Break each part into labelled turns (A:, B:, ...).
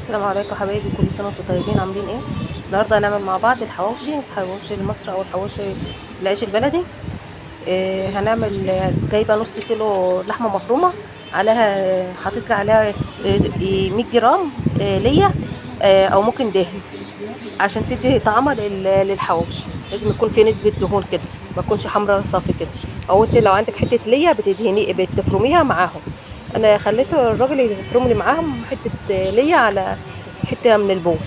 A: السلام عليكم يا حبايبي، كل سنه وانتم طيبين. عاملين ايه؟ النهارده هنعمل مع بعض الحواوشي المصري او الحواوشي العيش البلدي. هنعمل جايبه نص كيلو لحمه مفرومه، عليها حاطط لي عليها 100 جرام ليا، او ممكن دهن عشان تدي طعمه للحواوشي. لازم يكون في نسبه دهون كده، ما تكونش حمرا صافي كده. او انت لو عندك حته ليا بتفرميها معاهم. انا خليته الراجل يفرم لي معاهم حته ليا على حته من البوش.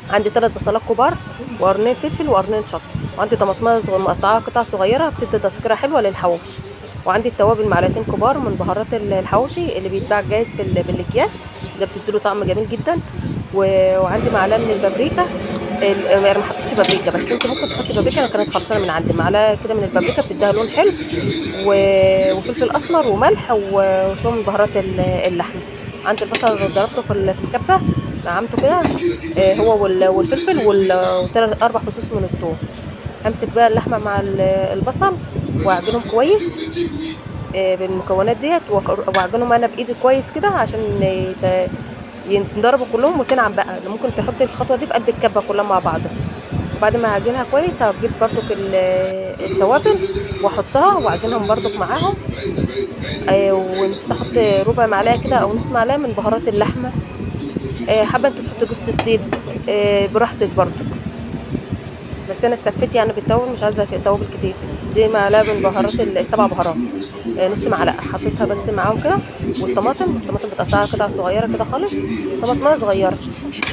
A: عندي 3 بصلات كبار، وقرنين فلفل، وقرنين شطه، وعندي طماطمايه مقطعه قطع صغيره بتدي تسكره حلوه للحواوشي. وعندي التوابل معلقتين كبار من بهارات الحواوشي اللي بيتباع جاهز بالاكياس، ده بتديله طعم جميل جدا. وعندي معلقه من البابريكا. انا ما حطيتش بابريكا، بس انت ممكن تحطي بابريكا، انا كانت خلصانه من عندي. معلقه كده من البابريكا بتديها لون حلو، وفلفل اسمر وملح وشويه من بهارات اللحمه. عندي البصل ضربته في الكبه، نعمته كده، هو والفلفل وثلاث 4 فصوص من الثوم. همسك بقى اللحمه مع البصل واعجنهم كويس بالمكونات ديت، واعجنهم انا بايدي كويس كده عشان ينضربوا كلهم وتنعم بقى. ممكن تحطي الخطوه دي في قلب الكبه كلها مع بعضها. وبعد ما اعجنها كويس هجيب برضك التوابل واحطها واعجنهم برضك معاهم. ونسيت احط ربع معلقه كده او نص معلقه من بهارات اللحمه. حابه انت تحطي جوز الطيب براحتك برضك، بس انا استكفيت يعني بالتوابل، مش عايزه توابل كتير. دي معلقه من بهارات السبع بهارات، نص معلقه حطيتها بس معاهم كده. الطماطم بتقطعها قطع صغيره كده خالص، طماطمايه صغيره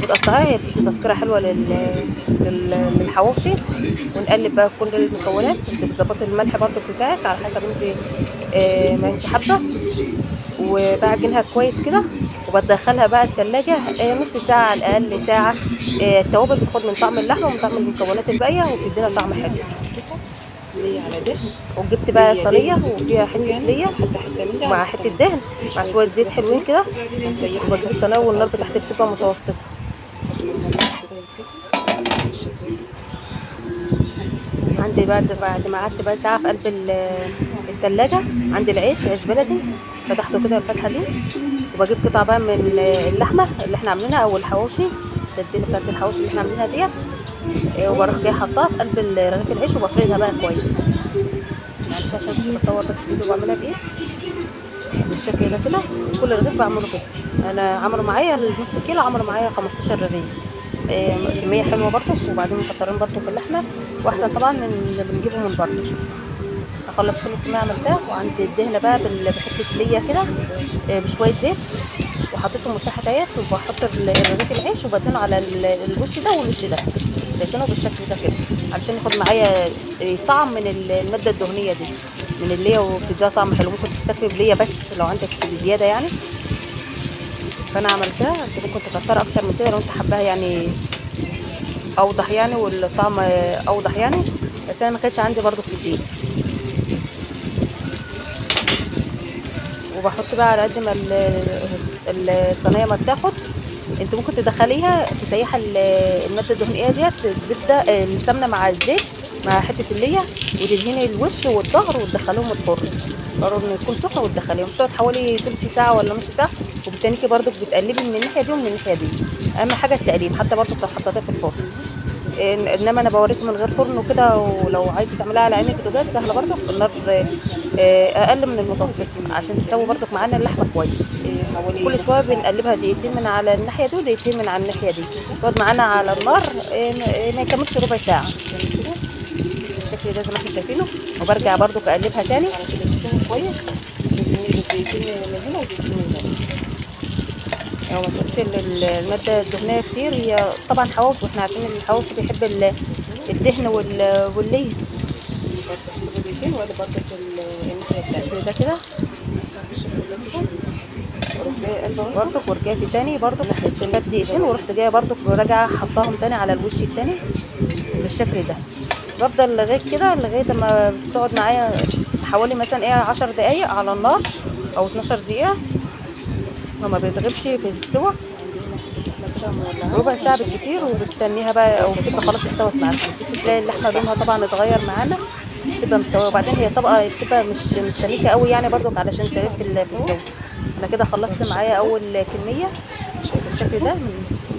A: بتقطعها، هي بتدي تسكره حلوه للحواوشي. ونقلب بقى كل المكونات. انت بتظبطي الملح برضو بتاعك على حسب انت ما انت حابه. وبعجنها كويس كده، وبدخلها بقى التلاجة نص ساعة على الأقل ساعة. التوابل بتاخد من طعم اللحمة ومن طعم المكونات الباقية، وبتدينا طعم حلو.
B: ليا على دهن.
A: وجبت بقى
B: ليا
A: صينية
B: ليا
A: وفيها حتة
B: يعني
A: ليا
B: حتة من ده على
A: مع
B: حتة
A: حتة
B: من ده.
A: دهن، مع
B: شوية
A: شوية
B: زيت
A: زيت
B: كده
A: حلوين
B: حلوين،
A: كده.
B: هنسيحهم
A: وبجيب
B: بس
A: الصينية
B: كده في
A: والنار
B: قلب
A: بتاعتي
B: الزيت
A: بتبقى
B: خالص.
A: متوسطة.
B: قبل ما كده يسيحوا بالشكل ده.
A: عندي بعد ما قعدت بقى ساعة في قلب التلاجة، عندي عيش بلدي، فتحته كده الفتحة دي. وبجيب قطع بقى من اللحمة اللي احنا عاملينها او الحواوشي، التتبيلة بتاعت الحواوشي اللي احنا عاملينها ديت. وبروح جاي حطاها في قلب رغيف العيش وبفردها بقى كويس. معلش عشان كنت بصور بس فيديو بعملها بايد بالشكل ده كده. كل رغيف بعمله كده. انا عملوا معايا النص كيلو، عملوا معايا 15 رغيف. كمية حلوة برضو، وبعدين مكترين برضو في اللحمة، واحسن طبعا من اللي بنجيبه من بره. اخلص كل الكميه عملتها، وعندي الدهنه بقى بحته ليا كده، بشويه زيت، وحطيته مساحه ديت. وبحط الرغيف العيش وبدهنه على الوش ده والوش ده، شايفينه بالشكل ده كده، علشان ياخد معايا طعم من الماده الدهنيه دي من الليا، وبتديها طعم حلو. ممكن تستكفي بليا بس لو عندك بزياده يعني. فانا عملتها، انت ممكن تكتر اكتر من كده لو انت حباها يعني اوضح يعني، والطعم اوضح يعني، بس انا ما كانش عندي برضو كتير. وبحط بقى على قد ما الصينيه ما بتاخد. انت ممكن تدخليها تسيح الماده الدهنيه ديت، الزبده السمنه مع الزيت مع حته اللية، وتدهني الوش والظهر وتدخليهم الفرن. قرر انه يكون سخن وتدخليهم، بتقعد حوالي تلت ساعه ولا نص ساعه. وبالتانيكي برضك بتقلبي من الناحيه دي ومن الناحيه دي. اهم حاجه التقليب، حتى برضك لو حطيتها في الفرن. انما انا بوريك من غير فرن وكده. ولو عايزه تعمليها على عين البوتاجاز سهله برضك، النار اقل من المتوسط عشان تسوي برضك معانا اللحمه كويس.
B: حوالي
A: كل
B: نص
A: شويه
B: ساعة
A: بنقلبها دقيقتين من على الناحيه دي ودقيقتين من على الناحيه دي، تقعد معانا على النار ما يكملش ربع ساعه
B: كده.
A: بالشكل ده زي ما احنا شايفينه. وبرجع برضك اقلبها تاني.
B: على كده استوى كويس. لازم نلبس دقيقتين من هنا ودقيقتين من هنا.
A: يعني ما تكونش الماده الدهنيه كتير. هي طبعا حواوشي، واحنا عارفين ان الحواوشي بيحب الدهن والليه.
B: برضه هسيبه دقيقتين وادي برضه في الناحية
A: بالشكل
B: التانية.
A: ده كده
B: بالشكل ده كده. واروح جاية قلبة برضه
A: برضك. ورجعت تاني برضك،
B: الناحية التانية
A: فات
B: كده
A: دقيقتين
B: برضه.
A: ورحت جايه برضك راجعه حطاهم تاني على الوش التاني بالشكل ده. بفضل لغايه كده لغايه ما بتقعد معايا حوالي مثلا 10 دقايق على النار او 12 دقيقه، وما بيتغيبش في السوا.
B: احنا كده مولعاه
A: ربع ساعه
B: عشان
A: بالكتير،
B: يتحمر.
A: وبتنيها بقى او
B: واخد
A: بتبقى
B: معانا
A: خلاص استوت معاك. بص تلاقي اللحمه لونها
B: الفحم.
A: طبعا اتغير معانا، بتبقى مستويه. وبعدين هي طبقه بتبقى مش سميكه قوي يعني برضك علشان تغيب في
B: استوى.
A: السوا. انا كده خلصت
B: بالشكل
A: معايا
B: ده.
A: اول كميه. شايفه الشكل ده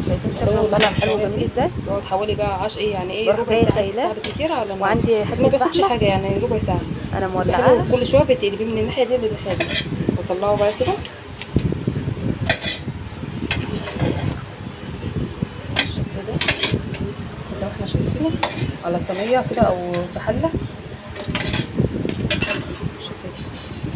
A: شايفين شكله طالع حلو وجميل ازاي.
B: بقعد حوالي بقى يعني ايه
A: بروح
B: ربع
A: جايه
B: ساعه
A: شايلاه،
B: ساعه بالكتير على النار.
A: وعندي
B: بس ما
A: حته
B: بياخدش
A: فحمه
B: حاجه يعني ربع ساعه.
A: انا
B: حلو،
A: مولعاها.
B: كل شويه بتقلبيه من الناحيه دي للناحيه دي وطلعه بقى كده بالشكل ده زي ما احنا شايفين على صينيه كده او في حله بالشكل ده.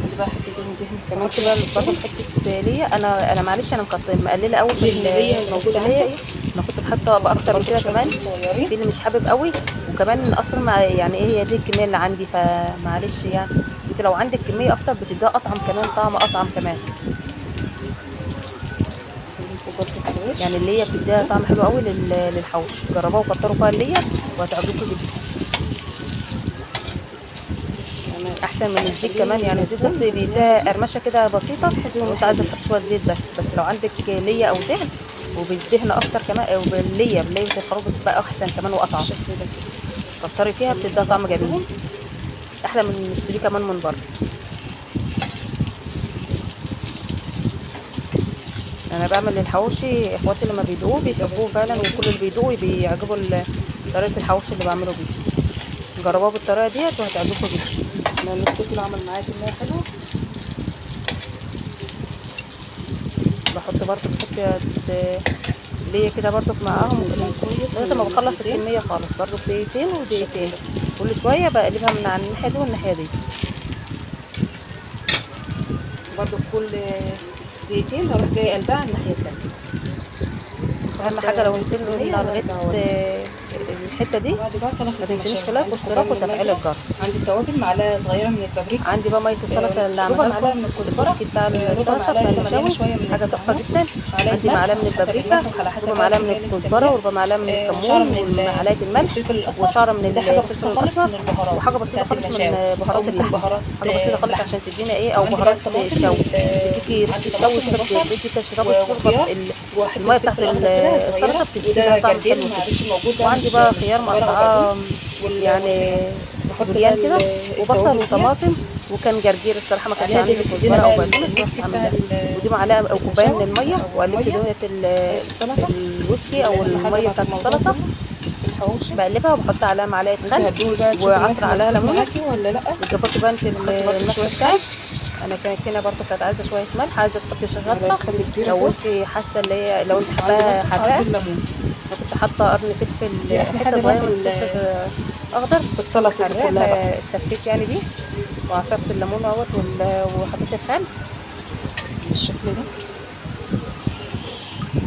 B: عندي بقى حته دهن كمان
A: بحط
B: كده
A: بقى
B: في
A: برضه
B: الفرن.
A: حته ليا. انا معلش انا مقلله قوي في
B: دي اللي هي موجوده
A: الليا
B: عندك.
A: ايه. انا كنت بحطها باكتر من
B: برضه
A: كده
B: شويه
A: كمان،
B: زيت صغيرين.
A: في اللي مش حابب قوي. وكمان اصلا يعني ايه هي دي الكميه اللي عندي، فمعلش يعني انت لو عندك كميه اكتر بتديها اطعم كمان، طعم اطعم كمان.
B: نمسك برضه الحواوش
A: يعني اللي هي
B: بالشكل
A: بتديها
B: ده.
A: طعم حلو قوي للحوش. جربوها وكتروا فيها اللي هي وهتعجبكم جدا،
B: يعني
A: احسن من الزيت
B: خليه
A: كمان. يعني الزيت بس
B: مدهون
A: بيديها قرمشه كده بسيطه،
B: من
A: لو انت
B: الناحيه
A: عايزه
B: دي.
A: تحط شويه زيت بس لو عندك ليا او دهن وبالدهن اكتر كمان، وبالليا الخروف بتبقى احسن كمان واطعم.
B: بالشكل ده
A: كتري فيها
B: خليهم
A: بتديها
B: بقى
A: طعم جميل،
B: كلهم.
A: احلى من نشتريه كمان من بره. انا بعمل الحواوشي، اخواتي لما بيدوقوه بيحبوه فعلا، وكل اللي بيدوقوا بيعجبوا طريقه الحواوشي اللي بعمله بيه. جربوها بالطريقه ديت وهتعجبكم جدا.
B: انا نص كيلو عمل معايا كميه حلوه.
A: بحط برضو ليا كده برضو معاهم كده
B: كويس
A: لغايه ما بخلص
B: دقيقتين.
A: الكميه خالص، برضو بدقيقتين ودقيقتين. كل شويه بقلبها من على الناحيه دي والناحيه دي.
B: برضو كل دقيقتين بروح جايه قلبها على الناحيه التانيه.
A: اهم حاجه لو وصلنا لغايه الحته دي
B: بعد بقى سلطه
A: ما تنسينيش
B: المشاوي.
A: في لايك
B: عندي
A: واشتراك
B: كوبايه من
A: وتفعيل
B: الميه.
A: الجرس.
B: عندي التوابل معلقه صغيره من البابريكا.
A: عندي بقى ميه السلطه اللي
B: ربع
A: عملها
B: معلقه
A: لكم،
B: من الكزبره.
A: البوسكي بتاع
B: ربع
A: السلطه بتاع
B: معلقه مليانه
A: المشاوي،
B: شويه من
A: حاجه تحفه
B: الكمون.
A: جدا.
B: معلقه
A: عندي
B: ملح
A: معلقه من
B: حسب
A: البابريكا،
B: الملح وعلى حسب بقى
A: وربع معلقه من
B: الكميه اللي انت
A: الكزبره،
B: بتحبيها.
A: وربع معلقه من
B: وشعره
A: الكمون،
B: من
A: ومعلقه الملح،
B: الفلفل الاسمر.
A: وشعره من
B: ده حاجه
A: الفلفل
B: بسيطه خالص
A: الاسمر،
B: من البهارات
A: وحاجه بسيطه
B: بتاعت
A: خالص من
B: المشاوي. او
A: بهارات
B: ممكن
A: اللحمه.
B: بهارات
A: حاجه بسيطه خالص
B: لحمه.
A: عشان تدينا ايه، او
B: وعندي بقى
A: بهارات
B: الطماطم
A: الشوي تديكي ريحه
B: عندي
A: الشوي
B: طماطم
A: كده،
B: وبصل
A: بتدي كده شربة شوربه في
B: وحته
A: الميه بتاعت
B: فلفل اخضر كده
A: السلطه،
B: صغيره.
A: بتدي لها
B: وده
A: طعم
B: جرجير
A: حلو كده.
B: معلش موجود بقى
A: وعندي بقى
B: مش
A: خيار
B: كزبره وبقدونس
A: مقطعاه يعني
B: بحط بقى
A: جوليان كده، وبصل
B: التوابل ديت
A: وطماطم، وكان جرجير الصراحه ما كانش
B: عليها. دي
A: عندي
B: اللي
A: كزبره
B: بتدينا
A: او
B: بقى
A: بقدونس،
B: الريسك
A: رحت
B: بتاع
A: عاملاها. ودي معلقه او كوبايه من
B: المشاوي
A: الميه،
B: او
A: وقلبت
B: الميه
A: دهنه
B: السلطه.
A: الويسكي او
B: اهم حاجه
A: الميه
B: بقى في
A: بتاعت
B: الموضوع
A: السلطه.
B: كله في الحواوشي.
A: بقلبها وبحط عليها معلقه
B: انت
A: خل
B: هتدوقي بقى تشوفي الملح
A: وعصر عليها
B: مظبوط
A: ليمونه،
B: معاكي ولا لا.
A: وتظبطي بقى انت
B: هحط برضه
A: الملح
B: شويه
A: بتاعك.
B: خل.
A: انا كانت هنا برضو كانت عايزه شويه ملح، عايزه تحطي
B: معلقه
A: شطه
B: خل كبيره
A: لو
B: كده.
A: انت حاسه اللي هي لو انت
B: وعندي
A: حباها
B: برضه
A: حراقه.
B: عصير ليمون.
A: انا كنت حاطه قرن
B: دي
A: فلفل،
B: احلى
A: حته
B: حاجه بقى
A: صغيره من الفلفل اخضر
B: في السلطه دي
A: حراق،
B: كلها بقى.
A: فاستكفيت يعني بيه. وعصرت الليمون اهوت وحطيت الخل
B: بالشكل ده.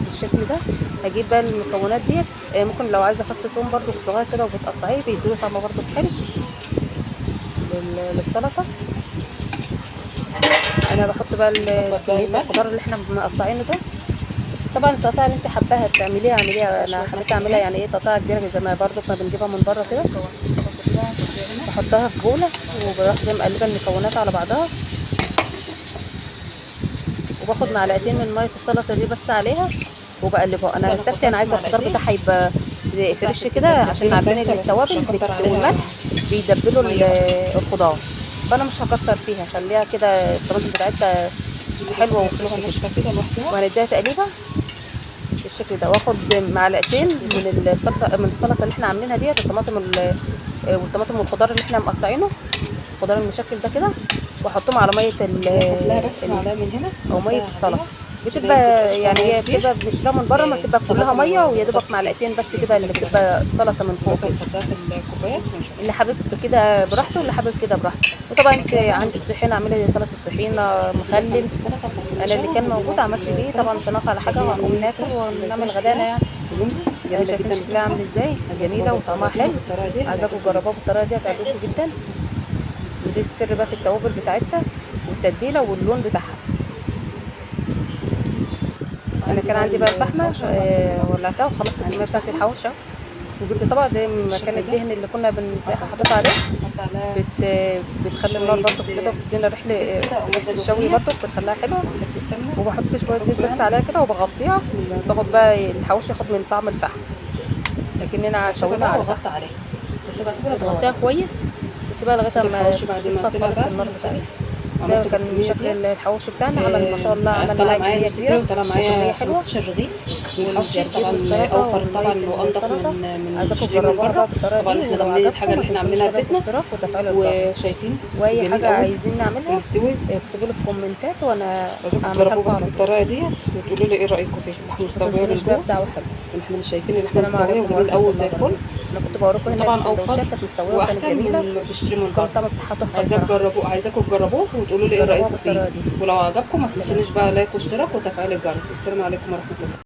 A: بالشكل ده. هجيب بقى المكونات ديت. ممكن لو عايزه فص ثوم برضو صغير كده وبتقطعيه بيديله طعم برضو حلو للسلطه. انا بحط بقى كميه الخضار اللي احنا مقطعينه ده. طبعا التقطيع اللي انت حباها تعمليها اعمليها، انا حبيت اعملها يعني ايه تقطيع كبيره زي ما برضو ما بنجيبها من بره كده. بحطها في بوله وبروح جايه مقلبه المكونات على بعضها، وباخد معلقتين من ميه السلطه دي بس عليها وبقلبها. انا هستفتي انا عايزه الخضار بتاعها يبقى فريش كده، عشان عارفين ان التوابل والملح بيدبلوا الخضار، فانا مش هكتر فيها، خليها كده الطماطم بتاعتها حلوه وفريش كده. وهنديها تقليبه بالشكل ده، واخد معلقتين من الصلصه من السلطه اللي احنا عاملينها ديت، والطماطم والخضار اللي احنا مقطعينه، الخضار المشكل ده كده، واحطهم على ميه
B: من هنا
A: او ميه السلطه. بتبقى يعني هي بتبقى بنشربها من بره، ما بتبقى كلها ميه ويا دوبك معلقتين بس كده اللي بتبقى سلطه من فوق كده.
B: نحطها في الكوبايات.
A: اللي حابب كده براحته، واللي حابب كده براحته. وطبعا انت عندك طحينه اعملي سلطه طحينه مخلل، انا اللي كان موجود عملت بيه. طبعا مش هنقع على حاجه، وهنقوم ناكل ونعمل غدانا يعني. شايفين شكلها عامل ازاي، جميله وطعمها حلو. عايزاكم تجربوها بالطريقه دي هتعجبكم جدا. ودي السر بقى في التوابل بتاعتها والتتبيله واللون بتاعها. انا كان عندي بقى الفحمه ولعتها وخلصت الكميه بتاعت الحواوشي، وجبت طبق ده مكان الدهن اللي كنا بنسيحها حطيتها عليه. بتخلي النار برضو كده وبتدينا ريحه الشوي برضو بتخليها حلوه. وبحط شويه زيت بس عليها كده وبغطيها، باخد بقى الحواوشي ياخد من طعم الفحم لكننا شوينا على
B: وغطي عليها بس
A: بتغطيها كويس وتسيبها لغايه ما تصفى خالص النار بتاعتها. ده
B: عملته
A: كان
B: بالكميه
A: شكل
B: ديت.
A: الحواوشي بتاعنا، عمل ما شاء الله عمل
B: طلع
A: معايا
B: معايا
A: كميه
B: نص
A: كبيره
B: كيلو، طلع
A: وكميه
B: معايا
A: حلوه.
B: 15 رغيف من الحواوشي.
A: والجرجير
B: طبعا
A: والسلطه
B: اوفر طبعا
A: والبيض
B: وانضف
A: السلطه.
B: من
A: عايزاكم
B: نشتريه من
A: تجربوها
B: بره.
A: بقى بالطريقه
B: طبعا
A: دي،
B: احنا
A: ولو
B: ضامنين الحاجه
A: عجبكم ما
B: اللي احنا
A: تنسونيش
B: عاملينها في
A: لايك
B: بيتنا،
A: واشتراك وتفعيل الجرس.
B: وشايفين
A: واي
B: جميل
A: حاجه
B: قوي
A: عايزين نعملها
B: ومستوي.
A: اكتبوا لي في كومنتات وانا
B: عايزاكم
A: اعملها
B: تجربوه
A: لكم
B: بس
A: على طول.
B: بالطريقه ديت وتقولوا لي ايه رايكم فيه. اللحمه
A: ما
B: مستويه من
A: تنسونيش بقى
B: جوه،
A: بتاعه حلو.
B: احنا مش شايفين اللحمه
A: السلام
B: مستويه
A: عليكم
B: وجميل
A: ورحمه
B: قوي
A: الله
B: زي الفل.
A: وبركاته. انا كنت بوريكم هنا
B: وطبعا اوفر
A: السندوتشات كانت مستويه وكانت
B: واحسن من
A: جميله،
B: اللي بتشتري من
A: كان
B: بره.
A: الطعم بتاعها تحفه الصراحه.
B: عايزاكم تجربوه وتقولوا لي ايه
A: جربوها
B: رايكم فيه.
A: بالطريقه دي.
B: ولو عجبكم ما
A: سلام.
B: تنسونيش بقى لايك واشتراك وتفعيل الجرس. والسلام عليكم ورحمه الله.